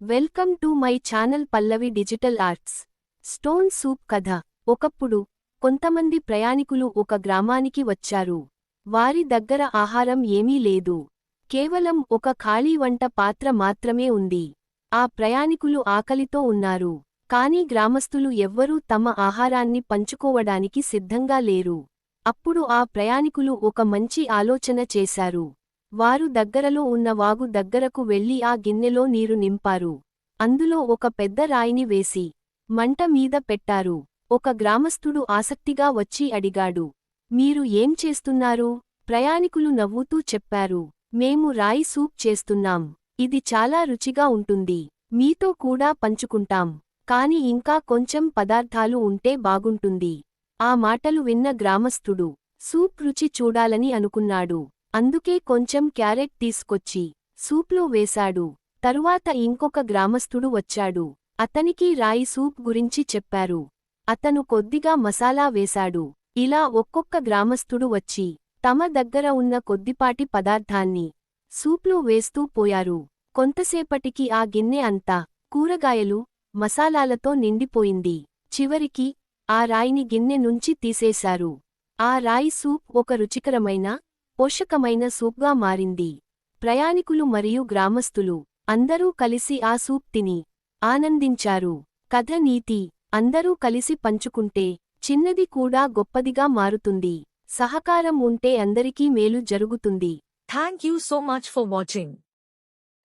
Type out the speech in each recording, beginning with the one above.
Welcome to my channel Pallavi digital arts. Stone soup కథ. ఒకప్పుడు కొంతమంది ప్రయాణికులు ఒక గ్రామానికి వచ్చారు. వారి దగ్గర ఆహారం ఏమీ లేదు. కేవలం ఒక ఖాళీ వంట పాత్ర మాత్రమే ఉంది. ఆ ప్రయాణికులు ఆకలితో ఉన్నారు. కానీ గ్రామస్తులు ఎవ్వరూ తమ ఆహారాన్ని పంచుకోవడానికి సిద్ధంగా లేరు. అప్పుడు ఆ ప్రయాణికులు ఒక మంచి ఆలోచన చేశారు. వారు దగ్గరలో ఉన్న వాగు దగ్గరకు వెళ్లి ఆ గిన్నెలో నీరు నింపారు. అందులో ఒక పెద్ద రాయిని వేసి మంట మీద పెట్టారు. ఒక గ్రామస్థుడు ఆసక్తిగా వచ్చి అడిగాడు, మీరు ఏం చేస్తున్నారు? ప్రయాణికులు నవ్వుతూ చెప్పారు, మేము రాయి సూప్ చేస్తున్నాం. ఇది చాలా రుచిగా ఉంటుంది. మీతో కూడా పంచుకుంటాం. కాని ఇంకా కొంచెం పదార్థాలు ఉంటే బాగుంటుంది. ఆ మాటలు విన్న గ్రామస్థుడు సూప్ రుచి చూడాలని అనుకున్నాడు. అందుకే కొంచెం క్యారెట్ తీసుకొచ్చి సూప్లో వేశాడు. తరువాత ఇంకొక గ్రామస్థుడు వచ్చాడు. అతనికి రాయి సూప్ గురించి చెప్పారు. అతను కొద్దిగా మసాలా వేశాడు. ఇలా ఒక్కొక్క గ్రామస్థుడు వచ్చి తమ దగ్గర ఉన్న కొద్దిపాటి పదార్థాన్ని సూప్లో వేస్తూ పోయారు. కొంతసేపటికి ఆ గిన్నె అంతా కూరగాయలు, మసాలాలతో నిండిపోయింది. చివరికి ఆ రాయిని గిన్నె నుంచి తీసేశారు. ఆ రాయి సూప్ ఒక రుచికరమైన, పోషకమైన సూప్గా మారింది. ప్రయాణికులు మరియు గ్రామస్తులు అందరూ కలిసి ఆ సూప్ తిని ఆనందించారు. కథ నీతి: అందరూ కలిసి పంచుకుంటే చిన్నది కూడా గొప్పదిగా మారుతుంది. సహకారం ఉంటే అందరికీ మేలు జరుగుతుంది. Thank you so much for watching.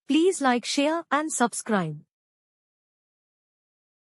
Please like, share and subscribe.